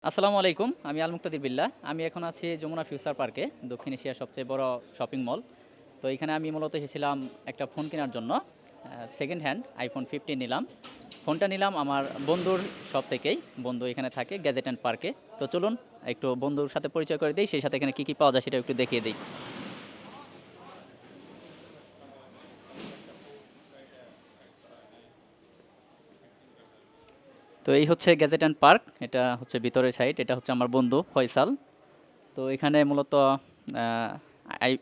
আসসালামু আলাইকুম। আমি আল মুক্তাদির বিল্লাহ। আমি এখন আছি যমুনা ফিউচার পার্কে, দক্ষিণ এশিয়ার সবচেয়ে বড় শপিং মল। তো এখানে আমি মূলত এসেছিলাম একটা ফোন কেনার জন্য। সেকেন্ড হ্যান্ড iPhone 15 নিলাম। ফোনটা নিলাম আমার বন্ধুর শপ থেকেই। বন্ধু এখানে থাকে গ্যাজেট অ্যান্ড পার্কে। তো চলুন একটু বন্ধুর সাথে পরিচয় করে দেই, সেই সাথে এখানে কী কী পাওয়া যায় সেটা একটু দেখিয়ে দেই। তো এই হচ্ছে গ্যাজেট অ্যান্ড পার্ক, এটা হচ্ছে ভিতরের সাইড, এটা হচ্ছে আমার বন্ধু ফয়সাল। তো এখানে মূলত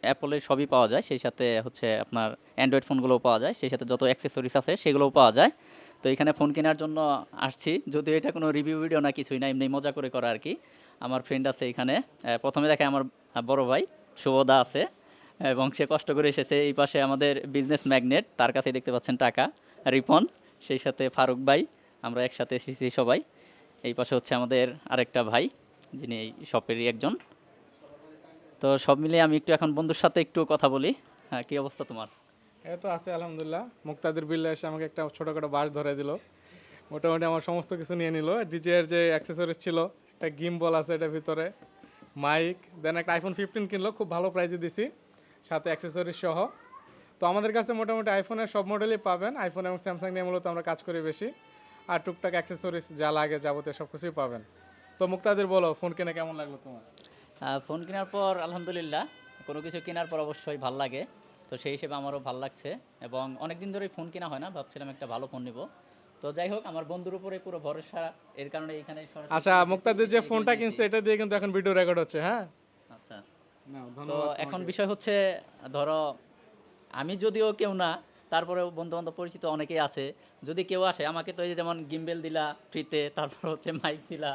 অ্যাপলের সবই পাওয়া যায়, সেই সাথে হচ্ছে আপনার অ্যান্ড্রয়েড ফোনগুলোও পাওয়া যায়, সেই সাথে যত অ্যাক্সেসরিজ আছে সেগুলোও পাওয়া যায়। তো এখানে ফোন কেনার জন্য আসছি, যদিও এটা কোনো রিভিউ ভিডিও না, কিছুই না, এমনি মজা করে করা আর কি। আমার ফ্রেন্ড আছে এখানে। প্রথমে দেখায় আমার বড় ভাই শুভদা আছে, এবং সে কষ্ট করে এসেছে। এই পাশে আমাদের বিজনেস ম্যাগনেট, তার কাছেই দেখতে পাচ্ছেন টাকা, রিপন, সেই সাথে ফারুক ভাই, আমরা একসাথে এসেছি সবাই। এই পাশে হচ্ছে আমাদের আরেকটা ভাই, যিনি এই শপেরই একজন। তো সব মিলিয়ে আমি একটু এখন বন্ধুর সাথে একটু কথা বলি। হ্যাঁ, কি অবস্থা তোমার? এই তো আছে আলহামদুলিল্লাহ। মুক্তাদির বিল্লাহ এসে আমাকে একটা ছোটোখাটো বাস ধরে দিল। মোটামুটি আমার সমস্ত কিছু নিয়ে নিল। ডিজের যে অ্যাক্সেসরিজ ছিল, একটা গিম্বল আছে এটার ভিতরে, মাইক, দেন একটা iPhone 15 কিনলো, খুব ভালো প্রাইসে দিছি, সাথে অ্যাক্সেসরিজ সহ। তো আমাদের কাছে মোটামুটি আইফোনের সব মডেলই পাবেন। আইফোন এবং স্যামসাং নিয়ে মূলত আমরা কাজ করি বেশি। আর টুকটাক অ্যাক্সেসরিজ যা লাগে যাবতীয় সব কিছুই পাবেন। তো মুক্তাদির বলো, ফোন কিনে কেমন লাগলো তোমার? ফোন কেনার পর আলহামদুলিল্লাহ, কোনো কিছু কেনার পর অবশ্যই ভাল লাগে। তো সেই হিসেবে আমারও ভাল লাগছে, এবং অনেক দিন ধরেই ফোন কেনা হয় না, ভাবছিলাম একটা ভালো ফোন নিব। তো যাই হোক, আমার বন্ধুর উপরে পুরো ভরসা, এর কারণে এখানে সরাসরি আচ্ছা, চলে এসেছি, মুক্তাদির যে এখানে দিয়ে ফোনটা নিয়েছি। কিনছে এটা দিয়ে কিন্তু এখন ভিডিও রেকর্ড হচ্ছে, হ্যাঁ। আচ্ছা। না, তো ধন্যবাদ এখন তোমাকে। বিষয় হচ্ছে, ধরো আমি যদিও কেউ না, তারপরেও বন্ধু বান্ধব পরিচিত অনেকেই আছে। যদি কেউ আসে আমাকে, তো এই যে যেমন গিম্বেল দিলা ফ্রিতে, তারপর হচ্ছে মাইক দিলা,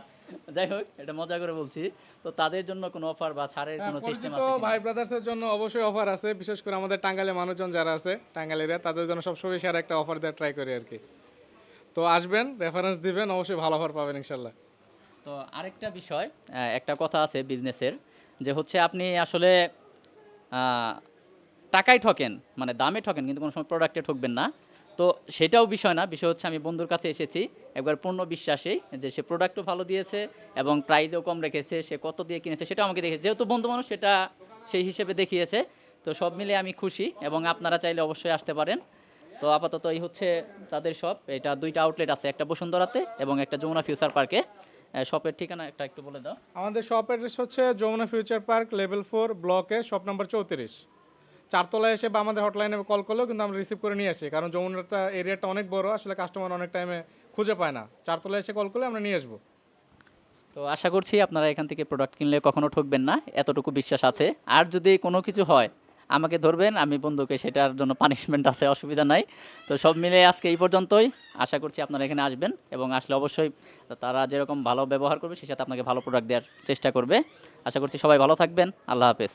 যাই হোক এটা মজা করে বলছি। তো তাদের জন্য কোনো অফার বা ছাড়ের হ্যাঁ, কোনো সিস্টেম পরিচিত আছে কিনা? ভাই ব্রাদার্সের জন্য অবশ্যই অফার আছে। বিশেষ করে আমাদের টাঙ্গাইলের মানুষজন যারা আছে, টাঙ্গাইল এরিয়া, তাদের জন্য সবসময় সেরা একটা অফার দেওয়ার ট্রাই করি আর কি। তো আসবেন, রেফারেন্স দিবেন, অবশ্যই ভালো অফার পাবেন ইনশাল্লাহ। তো আরেকটা বিষয়, একটা কথা আছে বিজনেসের, যে হচ্ছে আপনি আসলে আহ, টাকায় ঠকেন, মানে দামে ঠকেন, কিন্তু কোনো সময় প্রোডাক্টে ঠকবেন না। তো সেটাও বিষয় না, বিষয় হচ্ছে আমি বন্ধুর কাছে এসেছি একবার পূর্ণ বিশ্বাসেই, যে সে প্রোডাক্টও ভালো দিয়েছে এবং প্রাইসও কম রেখেছে, সে কত দিয়ে কিনেছে সেটাও আমাকে দেখেছে, যেহেতু বন্ধু মানুষ সেটা সেই হিসেবে দেখিয়েছে। তো সব মিলে আমি খুশি, এবং আপনারা চাইলে অবশ্যই আসতে পারেন। তো আপাতত এই হচ্ছে তাদের শপ, এটা দুইটা আউটলেট আছে, একটা বসুন্ধরাতে এবং একটা যমুনা ফিউচার পার্কে। শপের ঠিকানা একটা একটু বলে দাও। আমাদের শপ অ্যাড্রেস হচ্ছে যমুনা ফিউচার পার্ক লেভেল 4 ব্লকে, শপ নাম্বার 34। চারতলায় এসে বা আমাদের হটলাইনে কল করলেও কিন্তু আমরা রিসিভ করে নিয়ে আসি, কারণ যমুনাটা এরিয়াটা অনেক বড়, আসলে কাস্টমার অনেক টাইমে খুঁজে পায় না। চারতলায় এসে কল করলে আমরা নিয়ে আসবো। তো আশা করছি আপনারা এখান থেকে প্রোডাক্ট কিনলে কখনো ঠকবেন না, এতটুকু বিশ্বাস আছে। আর যদি কোনো কিছু হয় আমাকে ধরবেন, আমি বন্ধুকে, সেটার জন্য পানিশমেন্ট আছে, অসুবিধা নাই। তো সব মিলে আজকে এই পর্যন্তই। আশা করছি আপনারা এখানে আসবেন, এবং আসলে অবশ্যই তারা যেরকম ভালো ব্যবহার করবে সেই সাথে আপনাকে ভালো প্রোডাক্ট দেওয়ার চেষ্টা করবে। আশা করছি সবাই ভালো থাকবেন। আল্লাহ হাফেজ।